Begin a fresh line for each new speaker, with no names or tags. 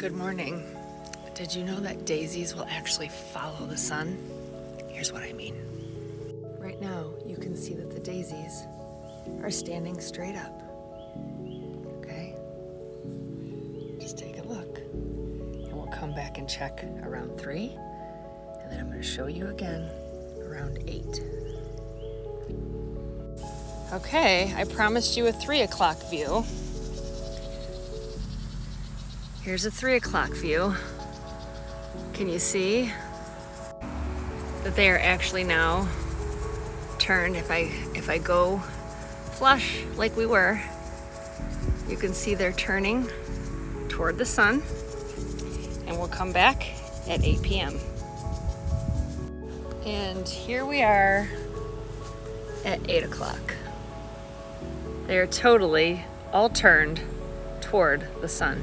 Good morning. Did you know that daisies will actually follow the sun? Here's what I mean. Right now, you can see that the daisies are standing straight up. Okay? Just take a look. And we'll come back and check around 3. And then I'm going to show you again around 8. Okay, I promised you a 3 o'clock view. Here's a 3 o'clock view. Can you see that they are actually now turned? If I go flush like we were, you can see they're turning toward the sun, and we'll come back at 8 p.m. And here we are at 8 o'clock. They are totally all turned toward the sun.